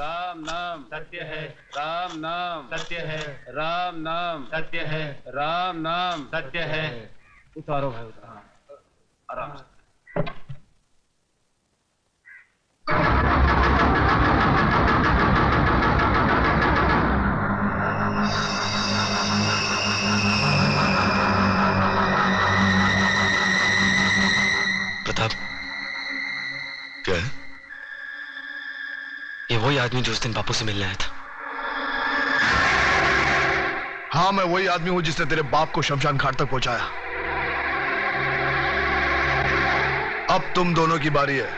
राम नाम सत्य है, राम नाम सत्य है, राम नाम सत्य है, राम नाम सत्य है। उतारो भाई उतारो, आराम से। प्रताप, क्या है? ये वही आदमी जो उस दिन बापू से मिलने आया था। हाँ, मैं वही आदमी हूं जिसने तेरे बाप को शमशान घाट तक पहुंचाया। अब तुम दोनों की बारी है,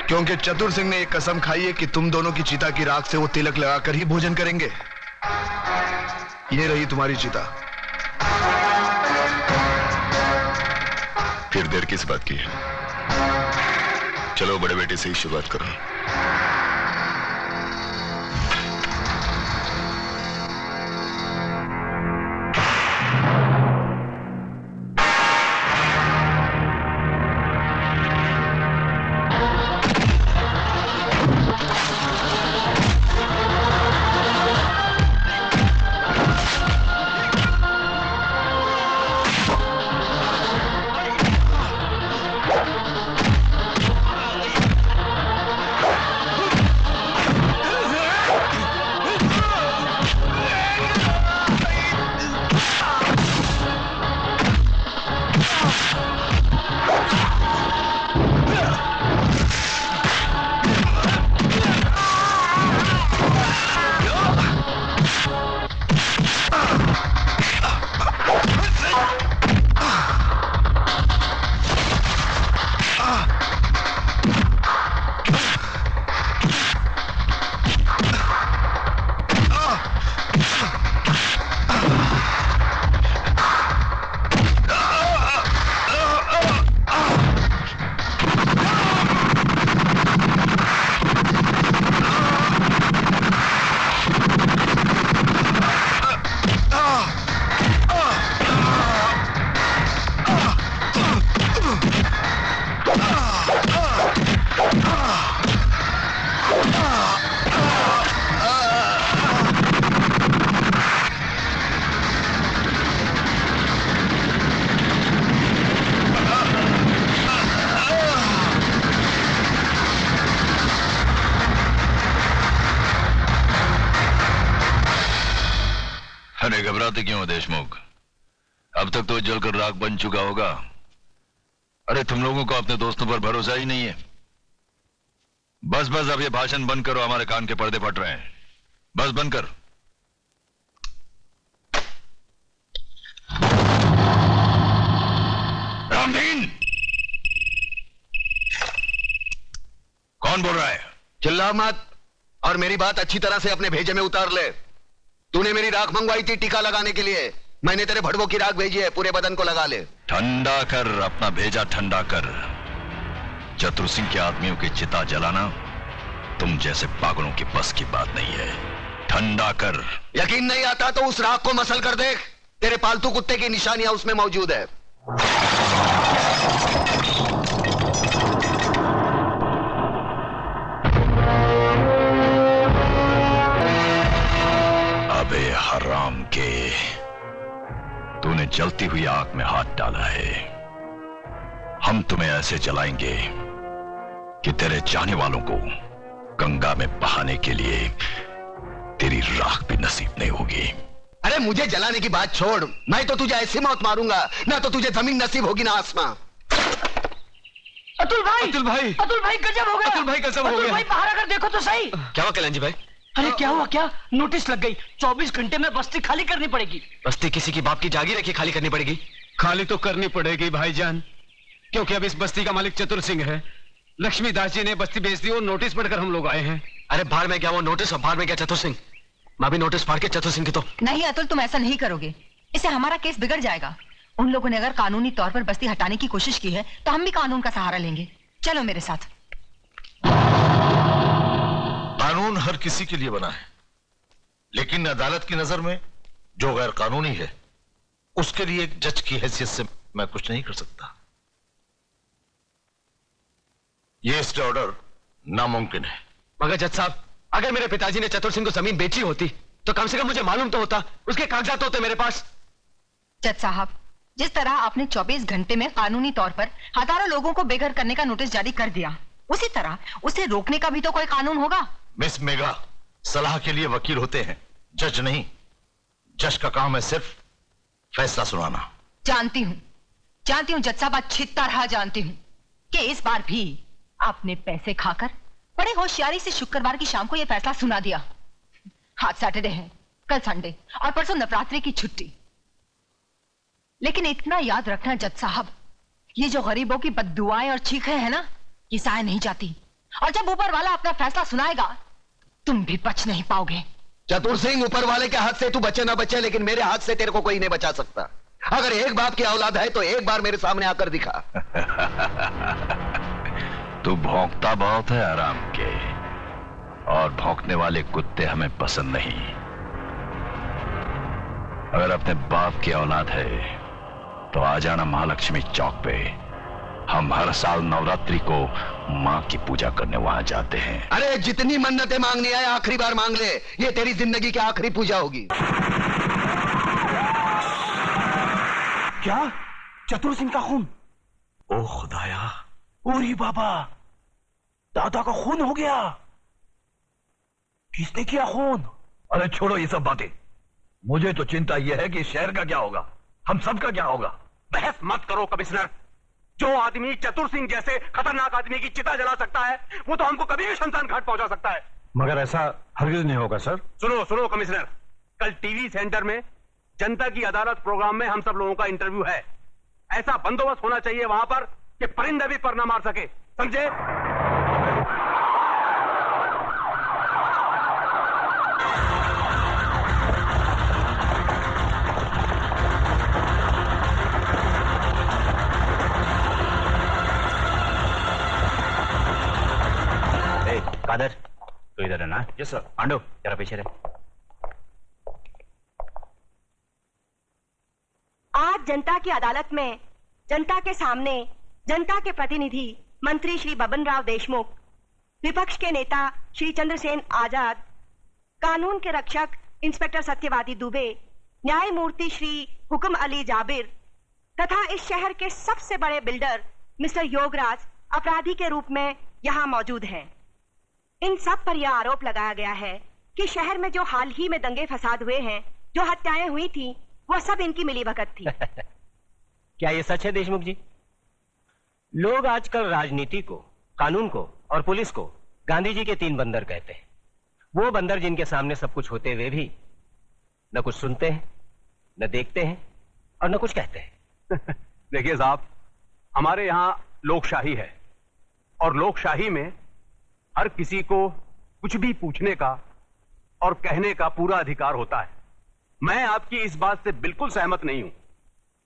क्योंकि चतुर सिंह ने एक कसम खाई है कि तुम दोनों की चिता की राख से वो तिलक लगाकर ही भोजन करेंगे। ये रही तुम्हारी चिता। फिर देर किस बात की है? चलो बड़े बेटे से ही शुरुआत करो। अरे घबराते क्यों हो देशमुख? अब तक तो जलकर राख बन चुका होगा। अरे तुम लोगों को अपने दोस्तों पर भरोसा ही नहीं है। बस बस अब ये भाषण बंद करो, हमारे कान के पर्दे फट रहे हैं। बस बंद कर। रामदीन, कौन बोल रहा है? चिल्ला मत और मेरी बात अच्छी तरह से अपने भेजे में उतार ले। तूने मेरी राख मंगवाई थी टीका लगाने के लिए, मैंने तेरे भड़वों की राख भेजी है, पूरे बदन को लगा ले। ठंडा कर, अपना भेजा ठंडा कर। चतुर सिंह के आदमियों की चिता जलाना तुम जैसे पागलों की बस की बात नहीं है। ठंडा कर। यकीन नहीं आता तो उस राख को मसल कर देख, तेरे पालतू कुत्ते की निशानियां उसमें मौजूद है। अबे हराम के, तूने जलती हुई आग में हाथ डाला है। हम तुम्हें ऐसे जलाएंगे कि तेरे चाहने वालों को गंगा में बहाने के लिए तेरी राख भी नसीब नहीं होगी। अरे मुझे जलाने की बात छोड़, मैं तो तुझे ऐसी मौत मारूंगा ना तो तुझे जमीन नसीब होगी ना आसमां। अतुल भाई, अतुल भाई, अतुल भाई गजब हो गया। अतुल भाई गजब हो गया। अतुल भाई बाहर आकर देखो तो सही। क्या हुआ कल्याण जी भाई? अरे क्या हुआ? क्या नोटिस लग गई, 24 घंटे में बस्ती खाली करनी पड़ेगी। बस्ती किसी की बाप की जागीर है कि खाली करनी पड़ेगी? खाली तो करनी पड़ेगी भाईजान, क्योंकि अब इस बस्ती का मालिक चतुर सिंह है। लक्ष्मीदास जी ने बस्ती बेच दी और नोटिस पढ़कर हम लोग आए हैं। अरे बाहर में क्या वो नोटिस और बाहर में क्या चतुर सिंह? मैं भी नोटिस फाड़ के चतुर सिंह की तो। नहीं अतुल, तुम ऐसा नहीं करोगे, इससे हमारा केस बिगड़ जाएगा। उन लोगों ने अगर कानूनी तौर पर बस्ती हटाने की कोशिश की है तो हम भी कानून का सहारा लेंगे। चलो मेरे साथ। कानून हर किसी के लिए बना है, लेकिन अदालत की नजर में जो गैर कानूनी है उसके लिए एक जज की हैसियत से मैं कुछ नहीं कर सकता। यह स्टे ऑर्डर नामुमकिन है। मगर जज साहब, अगर मेरे पिताजी ने चतुर सिंह को जमीन बेची होती तो कम से कम मुझे मालूम तो होता, उसके कागजात होते मेरे पास। जज साहब, जिस तरह आपने 24 घंटे में कानूनी तौर पर हजारों लोगों को बेघर करने का नोटिस जारी कर दिया, उसी तरह उसे रोकने का भी तो कोई कानून होगा। मिस मेघा, सलाह के लिए वकील होते हैं, जज नहीं। जज का काम है सिर्फ फैसला सुनाना। जानती हूँ जज साहब, अच्छी तरह जानती हूँ कि इस बार भी आपने पैसे खाकर बड़े होशियारी से शुक्रवार की शाम को यह फैसला सुना दिया। आज सैटरडे है, कल संडे और परसों नवरात्रि की छुट्टी। लेकिन इतना याद रखना जज साहब, ये जो गरीबों की बद्दुआएं और चीखें हैं ना, ये सह नहीं जाती। और जब ऊपर वाला अपना फैसला सुनाएगा, तुम भी बच नहीं पाओगे। चतुर सिंह, ऊपर वाले के हाथ से तू बचे ना बचे, लेकिन मेरे हाथ से तेरे को कोई नहीं बचा सकता। अगर एक बाप की औलाद है तो एक बार मेरे सामने आकर दिखा। तू भौंकता बहुत है आराम के, और भौंकने वाले कुत्ते हमें पसंद नहीं। अगर अपने बाप की औलाद है तो आ जाना महालक्ष्मी चौक पे। हम हर साल नवरात्रि को मां की पूजा करने वहां जाते हैं। अरे जितनी मन्नतें मांगनी है आखिरी बार मांग ले, ये तेरी जिंदगी की आखिरी पूजा होगी। क्या? चतुर सिंह का खून? ओ खुदाया, ओरी बाबा, दादा का खून हो गया। किसने किया खून? अरे छोड़ो ये सब बातें, मुझे तो चिंता यह है कि शहर का क्या होगा, हम सब का क्या होगा। बहस मत करो कमिश्नर। जो आदमी चतुर सिंह जैसे खतरनाक आदमी की चिता जला सकता है, वो तो हमको कभी भी शमशान घाट पहुंचा सकता है। मगर ऐसा हरगिज नहीं होगा सर। सुनो कमिश्नर, कल टीवी सेंटर में जनता की अदालत प्रोग्राम में हम सब लोगों का इंटरव्यू है। ऐसा बंदोबस्त होना चाहिए वहां पर कि परिंदे भी पर न मार सके, समझे? कादर, तो इधर है ना? Yes sir. पांडु, जरा पीछे रहे। आज जनता की अदालत में जनता के सामने जनता के प्रतिनिधि मंत्री श्री बबन राव देशमुख, विपक्ष के नेता श्री चंद्रसेन आजाद, कानून के रक्षक इंस्पेक्टर सत्यवादी दुबे, न्यायमूर्ति श्री हुक्म अली जाबिर तथा इस शहर के सबसे बड़े बिल्डर मिस्टर योगराज अपराधी के रूप में यहाँ मौजूद हैं। इन सब पर यह आरोप लगाया गया है कि शहर में जो हाल ही में दंगे फसाद हुए हैं, जो हत्याएं हुई थी, वह सब इनकी मिलीभगत थी। क्या ये सच है देशमुख जी? लोग आजकल राजनीति को, कानून को और पुलिस को गांधी जी के 3 बंदर कहते हैं। वो बंदर जिनके सामने सब कुछ होते हुए भी न कुछ सुनते हैं, न देखते हैं और न कुछ कहते हैं। देखिए साहब, हमारे यहाँ लोकशाही है और लोकशाही में हर किसी को कुछ भी पूछने का और कहने का पूरा अधिकार होता है। मैं आपकी इस बात से बिल्कुल सहमत नहीं हूं।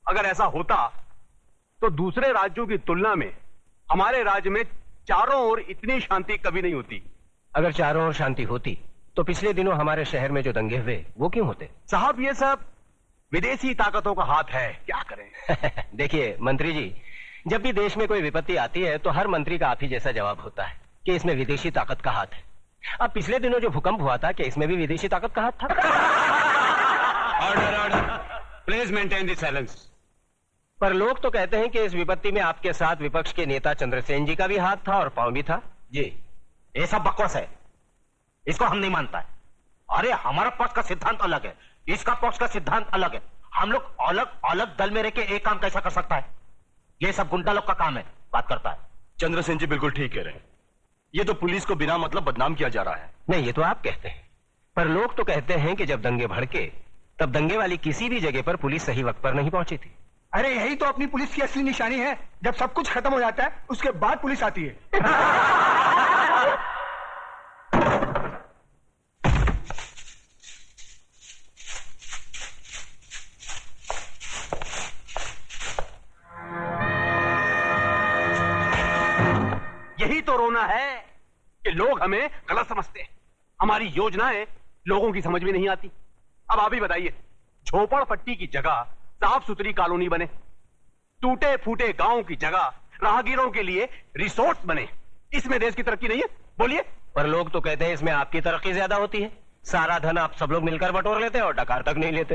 अगर ऐसा होता तो दूसरे राज्यों की तुलना में हमारे राज्य में चारों ओर इतनी शांति कभी नहीं होती। अगर चारों ओर शांति होती तो पिछले दिनों हमारे शहर में जो दंगे हुए वो क्यों होते? साहब, ये सब विदेशी ताकतों का हाथ है, क्या करें। देखिए मंत्री जी, जब भी देश में कोई विपत्ति आती है तो हर मंत्री का आप ही जैसा जवाब होता है कि इसमें विदेशी ताकत का हाथ है। अब पिछले दिनों जो भूकंप हुआ था, कि इसमें भी विदेशी ताकत का हाथ था? Order, please maintain the silence. पर लोग तो कहते हैं कि इस विपत्ति में आपके साथ विपक्ष के नेता चंद्रसेन जी का भी हाथ था और पांव भी था। जी, ये सब बकवास है, इसको हम नहीं मानता है। अरे हमारा पक्ष का सिद्धांत अलग है, इसका पक्ष का सिद्धांत अलग है। हम लोग अलग अलग दल में रह के एक काम कैसा कर सकता है? ये सब गुंडा लोग का काम है, बात करता है। चंद्रसेन जी बिल्कुल ठीक कह रहे हैं। ये तो पुलिस को बिना मतलब बदनाम किया जा रहा है। नहीं, ये तो आप कहते हैं, पर लोग तो कहते हैं कि जब दंगे भड़के तब दंगे वाली किसी भी जगह पर पुलिस सही वक्त पर नहीं पहुंची थी। अरे यही तो अपनी पुलिस की असली निशानी है। जब सब कुछ खत्म हो जाता है उसके बाद पुलिस आती है। यही तो रोना है कि लोग हमें गलत समझते हैं। हमारी योजनाएं लोगों की समझ में नहीं आती। अब आप ही बताइए, झोपड़पट्टी की जगह साफ सुथरी कॉलोनी बने, टूटे फूटे गांव की जगह राहगीरों के लिए रिसोर्ट बने, इसमें देश की तरक्की नहीं है? बोलिए। पर लोग तो कहते हैं इसमें आपकी तरक्की ज्यादा होती है। सारा धन आप सब लोग मिलकर बटोर लेते हैं और डकार तक नहीं लेते।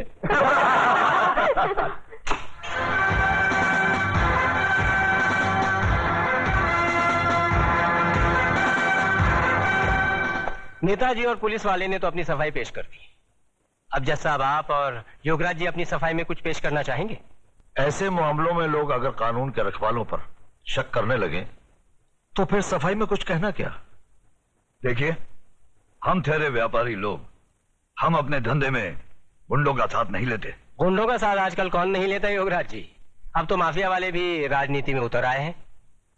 नेताजी और पुलिस वाले ने तो अपनी सफाई पेश कर दी। अब जज साहब, आप और योगराज जी अपनी सफाई में कुछ पेश करना चाहेंगे? ऐसे मामलों में लोग अगर कानून के रखवालों पर शक करने लगे तो फिर सफाई में कुछ कहना क्या? देखिए, हम ठहरे व्यापारी लोग, हम अपने धंधे में गुंडों का साथ नहीं लेते। गुंडों का साथ आजकल कौन नहीं लेता योगराज जी? अब तो माफिया वाले भी राजनीति में उतर आए हैं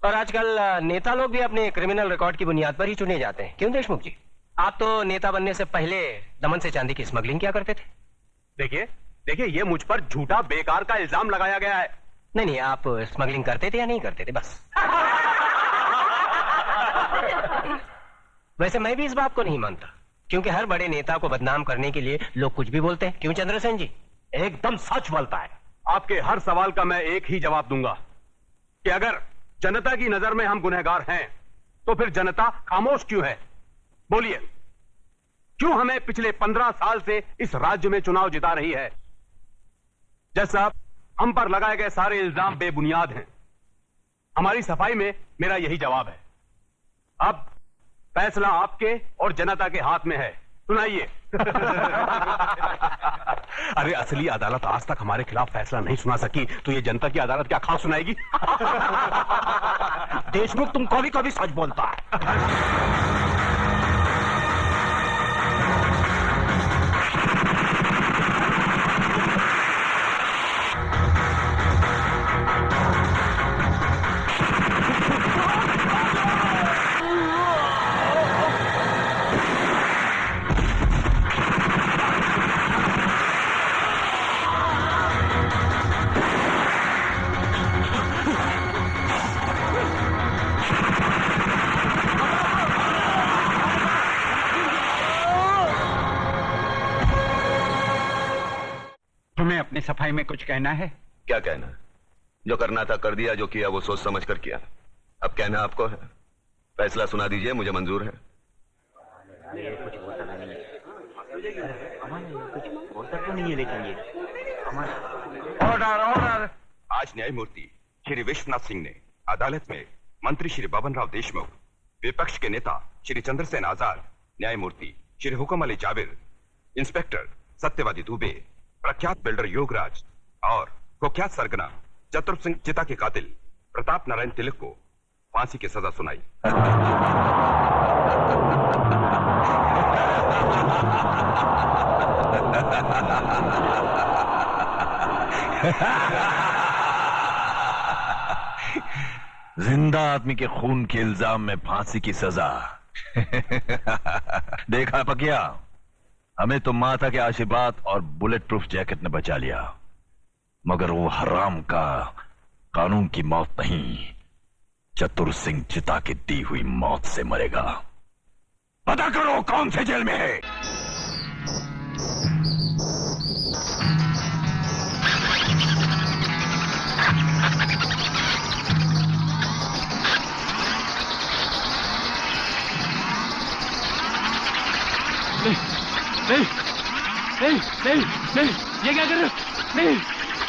और आजकल नेता लोग भी अपने क्रिमिनल रिकॉर्ड की बुनियाद पर ही चुने जाते हैं। क्यों देशमुख जी, आप तो नेता बनने से पहले दमन से चांदी की स्मगलिंग क्या करते थे? देखिए, ये मुझ पर झूठा बेकार का इल्जाम लगाया गया है। नहीं, आप स्मगलिंग करते थे या नहीं करते थे? बस। वैसे मैं भी इस बात को नहीं मानता, क्योंकि हर बड़े नेता को बदनाम करने के लिए लोग कुछ भी बोलते हैं। क्यों चंद्रसेन जी? एकदम सच बोलता है। आपके हर सवाल का मैं एक ही जवाब दूंगा कि अगर जनता की नजर में हम गुनहगार हैं तो फिर जनता खामोश क्यों है? बोलिए, क्यों हमें पिछले 15 साल से इस राज्य में चुनाव जिता रही है? जज साहब, हम पर लगाए गए सारे इल्जाम बेबुनियाद हैं। हमारी सफाई में मेरा यही जवाब है। अब फैसला आपके और जनता के हाथ में है। सुनाइए। अरे असली अदालत आज तक हमारे खिलाफ फैसला नहीं सुना सकी, तो ये जनता की अदालत क्या खास सुनाएगी? देशमुख, तुम कभी कभी सच बोलता है। तुम्हें अपनी सफाई में कुछ कहना है? क्या कहना? जो करना था कर दिया, जो किया वो सोच समझ कर किया। अब कहना आपको है। फैसला सुना दीजिए, मुझे मंजूर है। कुछ बोलता नहीं है, कुछ बोलता क्यों नहीं है? लेकिन ये ऑर्डर। आज न्यायमूर्ति श्री विश्वनाथ सिंह ने अदालत में मंत्री श्री बबन राव देशमुख, विपक्ष के नेता श्री चंद्रसेन आजाद, न्यायमूर्ति श्री हुकम अली जाबिर, इंस्पेक्टर सत्यवादी दुबे, प्रख्यात बिल्डर योगराज और कुख्यात सरगना चतुर सिंह चिता के कातिल प्रताप नारायण तिलक को फांसी की सजा सुनाई। जिंदा आदमी के खून के इल्जाम में फांसी की सजा। देखा पकिया, हमें तो माता के आशीर्वाद और बुलेट प्रूफ जैकेट ने बचा लिया, मगर वो हराम का कानून की मौत नहीं, चतुर सिंह चिता की दी हुई मौत से मरेगा। पता करो कौन से जेल में है। नहीं, नहीं, नहीं, नहीं, ये क्या कर रहे हो? नहीं,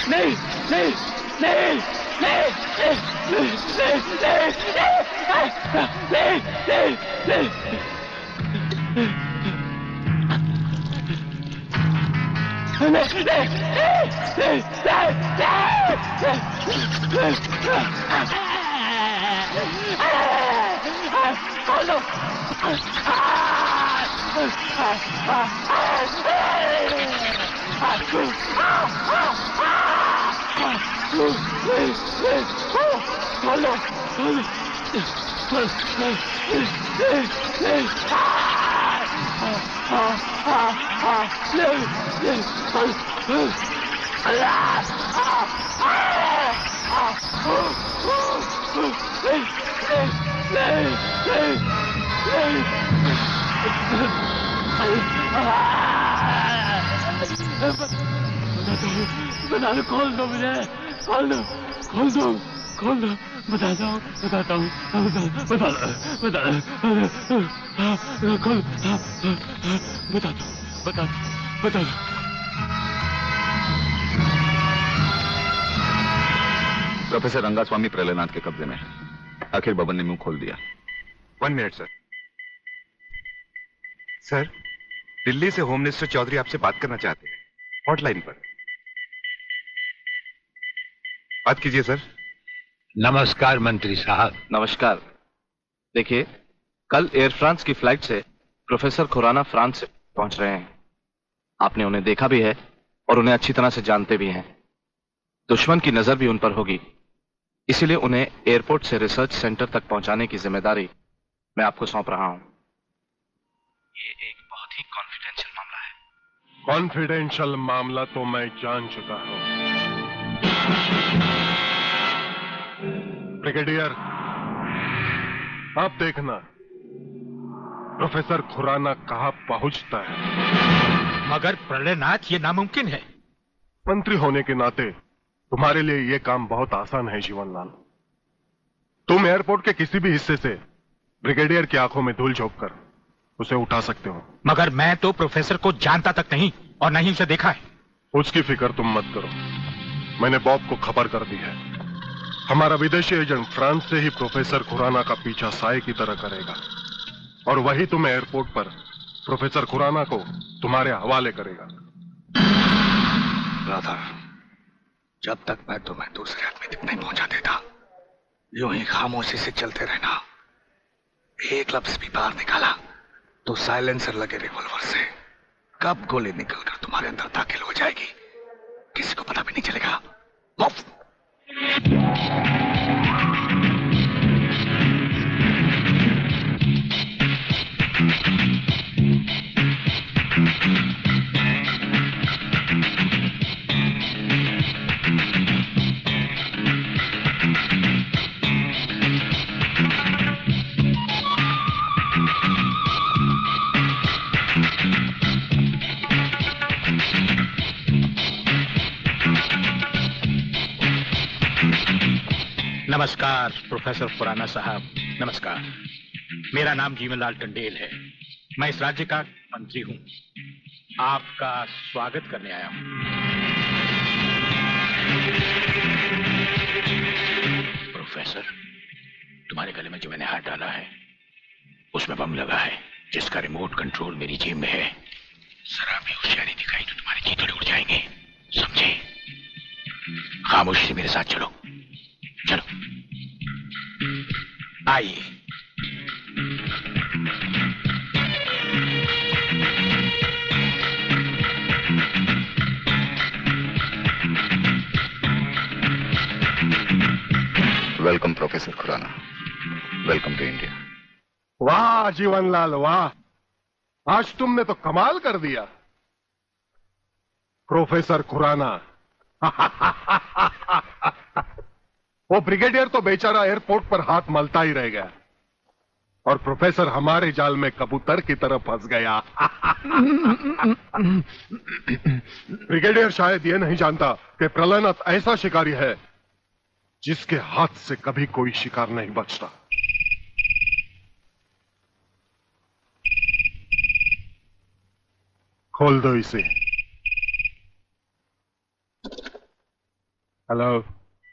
नहीं, नहीं, नहीं, नहीं, नहीं, नहीं, बना लो, खोल दो मुझे, खोल दो, खोल दो, खोल दो, बताता हूँ, बताता हूँ, बता खोल, बता दो। प्रोफेसर रंगास्वामी प्रलयनाथ के कब्जे में है। आखिर बबन ने मुंह खोल दिया। 1 मिनट सर। सर, दिल्ली से होम मिनिस्टर चौधरी आपसे बात करना चाहते हैं, हॉटलाइन पर। बात कीजिए सर। नमस्कार मंत्री साहब। नमस्कार। देखिए, कल एयर फ्रांस की फ्लाइट से प्रोफेसर खुराना फ्रांस से पहुंच रहे हैं। आपने उन्हें देखा भी है और उन्हें अच्छी तरह से जानते भी हैं। दुश्मन की नजर भी उन पर होगी, इसीलिए उन्हें एयरपोर्ट से रिसर्च सेंटर तक पहुंचाने की जिम्मेदारी मैं आपको सौंप रहा हूं। ये एक बहुत ही कॉन्फिडेंशियल मामला है। कॉन्फिडेंशियल मामला तो मैं जान चुका हूं। ब्रिगेडियर, आप देखना प्रोफेसर खुराना कहां पहुंचता है। मगर प्रलयनाथ, ये नामुमकिन है। मंत्री होने के नाते तुम्हारे लिए यह काम बहुत आसान है जीवनलाल। तुम एयरपोर्ट के किसी भी हिस्से से ब्रिगेडियर की आंखों में धूल झोंक कर उसे उठा सकते हो। मगर मैं तो प्रोफेसर को जानता तक नहीं और नहीं उसे देखा है। उसकी फिक्र तुम मत करो, मैंने बॉब को खबर कर दी है। हमारा विदेशी एजेंट फ्रांस से ही प्रोफेसर खुराना का पीछा साए की तरह करेगा और वही तुम्हें एयरपोर्ट पर प्रोफेसर खुराना को तुम्हारे हवाले करेगा। राधा, जब तक मैं तुम्हें दूसरे आदमी तक नहीं पहुंचा देता, यूं ही खामोशी से चलते रहना। एक लफ्ज भी बाहर निकाला तो साइलेंसर लगे रिवॉल्वर से कब गोली निकलकर तुम्हारे अंदर दाखिल हो जाएगी किसी को पता भी नहीं चलेगा। नमस्कार प्रोफेसर खुराना साहब, नमस्कार। मेरा नाम जीवनलाल टंडेल है। मैं इस राज्य का मंत्री हूं। आपका स्वागत करने आया हूं। प्रोफेसर, तुम्हारे गले में जो मैंने हाथ डाला है उसमें बम लगा है, जिसका रिमोट कंट्रोल मेरी जेब में है। जरा भी होशियारी दिखाई तो तुम्हारे चीथड़े उड़ जाएंगे, समझे? खामोशी से मेरे साथ चलो। चलो आइए। Welcome professor Khurana, welcome to India. वाह जीवनलाल वाह, आज तुमने तो कमाल कर दिया। प्रोफेसर खुराना वो ब्रिगेडियर तो बेचारा एयरपोर्ट पर हाथ मलता ही रह गया और प्रोफेसर हमारे जाल में कबूतर की तरह फंस गया। ब्रिगेडियर शायद ये नहीं जानता कि प्रलयनाथ ऐसा शिकारी है जिसके हाथ से कभी कोई शिकार नहीं बचता। खोल दो इसे। हेलो।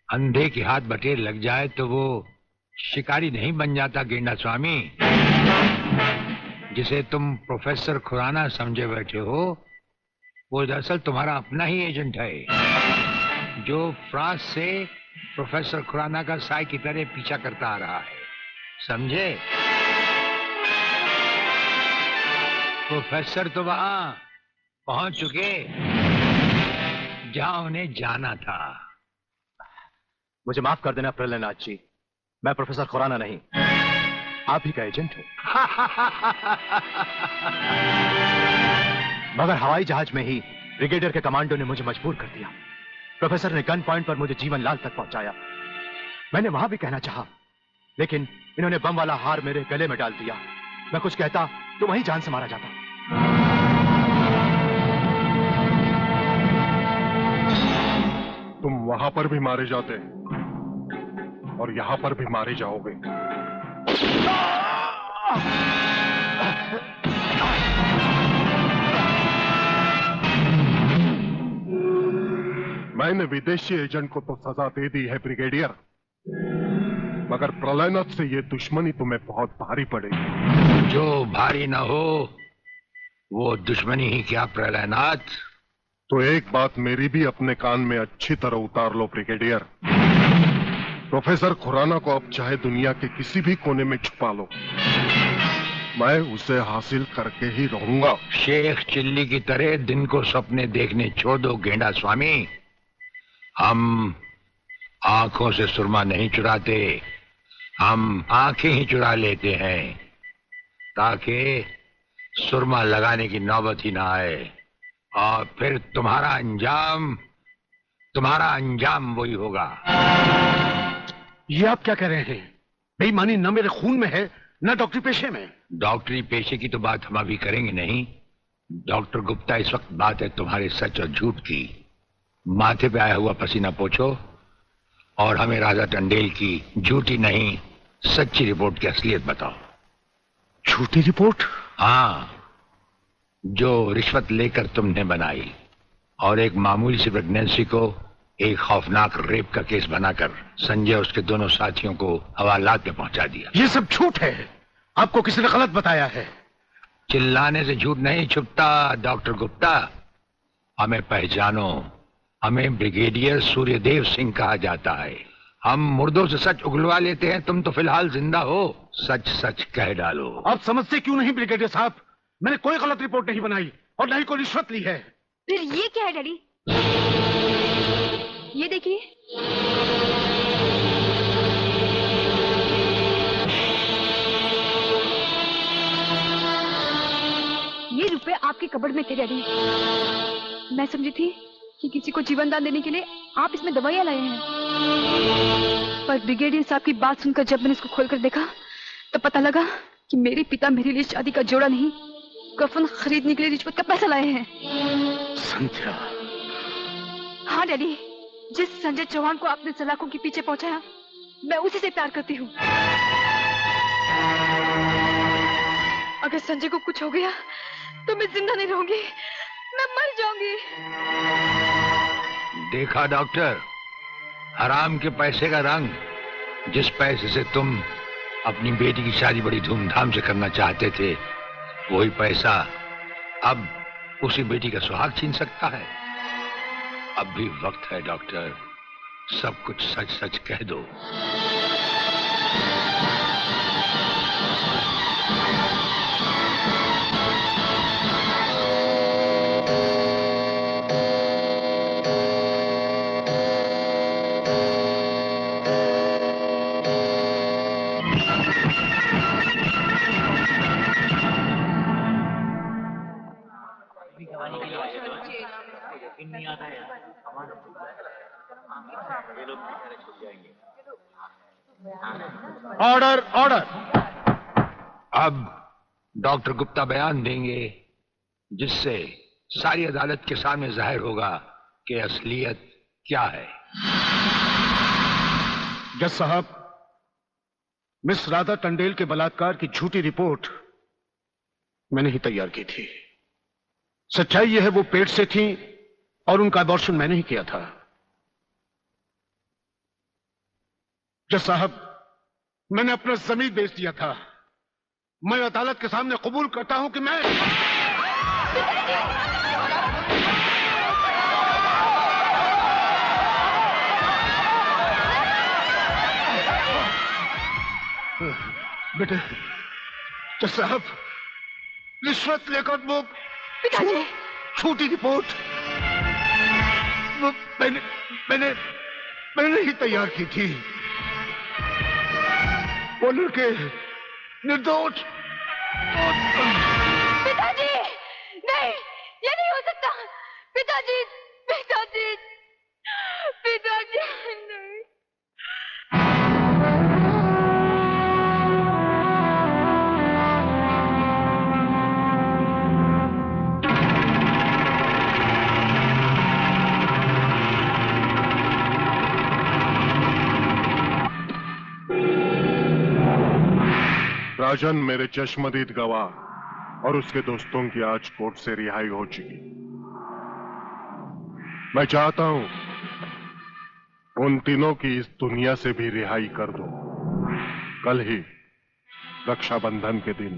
अंधे के हाथ बटेर लग जाए तो वो शिकारी नहीं बन जाता गेंडा स्वामी। जिसे तुम प्रोफेसर खुराना समझे बैठे हो वो दरअसल तुम्हारा अपना ही एजेंट है, जो फ्रांस से प्रोफेसर खुराना का साई की तरह पीछा करता आ रहा है, समझे? प्रोफेसर तो वहां पहुंच चुके जहां उन्हें जाना था। मुझे माफ कर देना प्रलयनाथ जी, मैं प्रोफेसर खुराना नहीं, आप ही का एजेंट हूं। मगर हवाई जहाज में ही ब्रिगेडियर के कमांडो ने मुझे मजबूर कर दिया। प्रोफेसर ने गन पॉइंट पर मुझे जीवनलाल तक पहुंचाया। मैंने वहां भी कहना चाहा, लेकिन इन्होंने बम वाला हार मेरे गले में डाल दिया। मैं कुछ कहता तो वहीं जान से मारा जाता। तुम वहां पर भी मारे जाते और यहां पर भी मारे जाओगे। मैंने विदेशी एजेंट को तो सजा दे दी है ब्रिगेडियर, मगर प्रलयनाथ से ये दुश्मनी तुम्हें बहुत भारी पड़ेगी। जो भारी ना हो वो दुश्मनी ही क्या प्रलयनाथ। तो एक बात मेरी भी अपने कान में अच्छी तरह उतार लो ब्रिगेडियर। प्रोफेसर खुराना को अब चाहे दुनिया के किसी भी कोने में छुपा लो, मैं उसे हासिल करके ही रहूंगा। शेख चिल्ली की तरह दिन को सपने देखने छोड़ दो गेंडा स्वामी। हम आंखों से सुरमा नहीं चुराते, हम आंखें ही चुरा लेते हैं ताकि सुरमा लगाने की नौबत ही ना आए, और फिर तुम्हारा अंजाम वही होगा। ये आप क्या कह रहे हैं? बेईमानी न मेरे खून में है न डॉक्टरी पेशे में। डॉक्टरी पेशे की तो बात हम अभी करेंगे नहीं। डॉक्टर गुप्ता, इस वक्त बात है तुम्हारे सच और झूठ की। माथे पे आया हुआ पसीना पोंछो और हमें राजा टंडेल की झूठी नहीं सच्ची रिपोर्ट की असलियत बताओ। झूठी रिपोर्ट? हाँ, जो रिश्वत लेकर तुमने बनाई और एक मामूली सी प्रेगनेंसी को एक खौफनाक रेप का केस बनाकर संजय और उसके दोनों साथियों को हवालात में पहुंचा दिया। ये सब झूठ है, आपको किसी ने गलत बताया है। चिल्लाने से झूठ नहीं छुपता डॉक्टर गुप्ता। हमें पहचानो, हमें ब्रिगेडियर सूर्यदेव सिंह कहा जाता है। हम मुर्दों से सच उगलवा लेते हैं, तुम तो फिलहाल जिंदा हो। सच सच कह डालो। आप समझते क्यों नहीं ब्रिगेडियर साहब? मैंने कोई गलत रिपोर्ट नहीं बनाई और न ही कोई रिश्वत ली है। फिर ये क्या है डैडी? ये देखिए, ये रुपए आपके कबड़ में थे डैडी। मैं समझी थी कि किसी को जीवन दान देने के लिए आप इसमें दवाइयां लाए हैं, पर ब्रिगेडियर साहब की बात सुनकर जब मैंने इसको खोलकर देखा तो पता लगा कि मेरे पिता मेरे लिए शादी का जोड़ा नहीं, कफन खरीदने के लिए रिश्वत का पैसा लाए हैं। संध्या। हाँ डैडी, जिस संजय चौहान को आपने सलाखों के पीछे पहुंचाया, मैं उसी से प्यार करती हूँ। अगर संजय को कुछ हो गया तो मैं जिंदा नहीं रहूंगी, मैं मर जाऊंगी। देखा डॉक्टर, हराम के पैसे का रंग। जिस पैसे से तुम अपनी बेटी की शादी बड़ी धूमधाम से करना चाहते थे, वही पैसा अब उसी बेटी का सुहाग छीन सकता है। अब भी वक्त है डॉक्टर, सब कुछ सच सच कह दो। Order order. अब डॉक्टर गुप्ता बयान देंगे जिससे सारी अदालत के सामने जाहिर होगा कि असलियत क्या है। जज साहब, मिस राधा टंडेल के बलात्कार की झूठी रिपोर्ट मैंने ही तैयार की थी। सच्चाई यह है वो पेट से थी और उनका अबॉर्शन मैंने ही किया था। जज साहब, मैंने अपना जमीन बेच दिया था। मैं अदालत के सामने कबूल करता हूं कि मैं बेटे। जज साहब, रिश्वत लेकर वो छोटी रिपोर्ट वो मैंने ही तैयार की थी। वो लड़के निर्दोष। पिताजी, नहीं, ये नहीं हो सकता। पिताजी, पिताजी, पिताजी, नहीं। राजन मेरे चश्मदीद गवाह और उसके दोस्तों की आज कोर्ट से रिहाई हो चुकी। मैं चाहता हूं उन तीनों की इस दुनिया से भी रिहाई कर दो। कल ही रक्षाबंधन के दिन।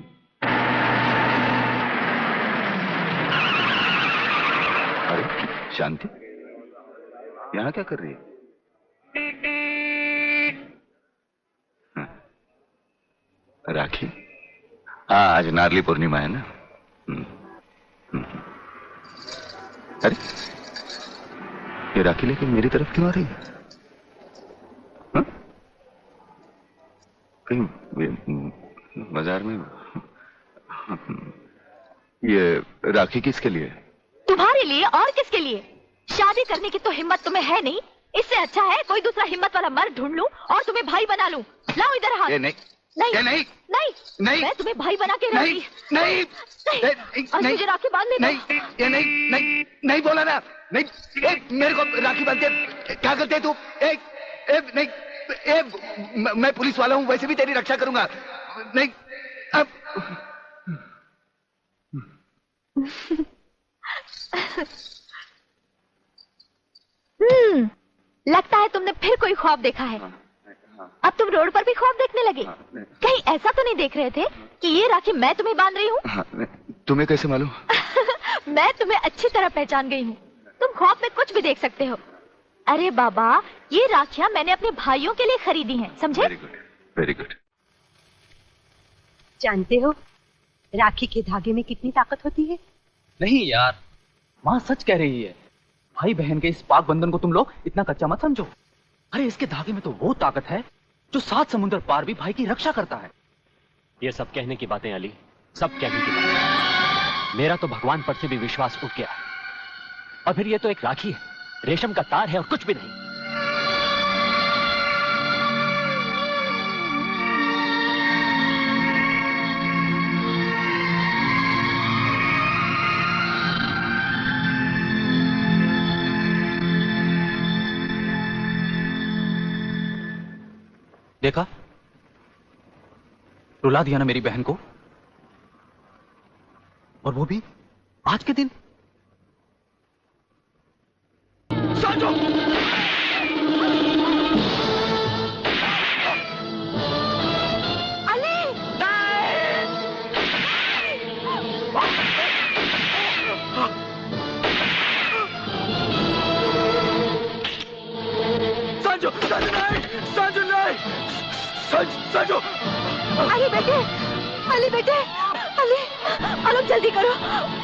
अरे शांति, यहां क्या कर रही है? राखी? हाँ, आज नारली पूर्णिमा है ना। अरे ये राखी लेके मेरी तरफ क्यों आ रही है? हाँ? कहीं बाजार में ये राखी किसके लिए? तुम्हारे लिए और किसके लिए? शादी करने की तो हिम्मत तुम्हें है नहीं। इससे अच्छा है कोई दूसरा हिम्मत वाला मर्द ढूंढ लूं और तुम्हें भाई बना लूं। लाओ इधर हाथ। ये नहीं, नहीं, ये नहीं, नहीं, नहीं, मैं तुम्हें भाई बना के नहीं, नहीं, और मुझे राखी बांधने दो। नहीं, ये नहीं, नहीं, नहीं बोला ना। नहीं, मेरे को राखी बांधते क्या करते तू? नहीं, मैं पुलिस वाला हूं, वैसे भी तेरी रक्षा करूंगा। नहीं, अब लगता है तुमने फिर कोई ख्वाब देखा है। अब तुम रोड पर भी ख्वाब देखने लगे। कहीं ऐसा तो नहीं देख रहे थे कि ये राखी मैं तुम्हें बांध रही हूँ? तुम्हें कैसे मालूम? मैं तुम्हें अच्छी तरह पहचान गई हूँ। तुम ख्वाब में कुछ भी देख सकते हो। अरे बाबा, ये राखियां मैंने अपने भाइयों के लिए खरीदी हैं, समझे? Very good, very good. जानते हो राखी के धागे में कितनी ताकत होती है? नहीं यार, माँ सच कह रही है। भाई बहन के इस पाक बंधन को तुम लोग इतना कच्चा मत समझो। अरे इसके धागे में तो वो ताकत है जो 7 समुद्र पार भी भाई की रक्षा करता है। ये सब कहने की बातें अली, सब कहने की बातें। मेरा तो भगवान पर से भी विश्वास उठ गया है। और फिर ये तो एक राखी है, रेशम का तार है और कुछ भी नहीं। देखा, रुला दिया ना मेरी बहन को, और वो भी आज के दिन। साजो! अली! साजो! साजो नहीं! साजो नहीं! साजो! अली बेटे, अली बेटे, अली, अली जल्दी करो,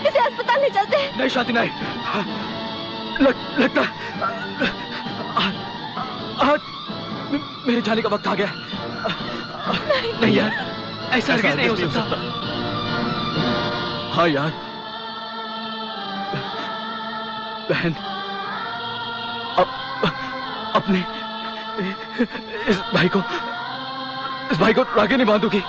इसे अस्पताल ले चलते हैं। नहीं शांति नहीं, लगता आज मेरे जाने का वक्त आ गया। नहीं यार, ऐसा नहीं हो सकता। हाँ यार, बहन अपने इस भाई को राखी नहीं बांधूगी।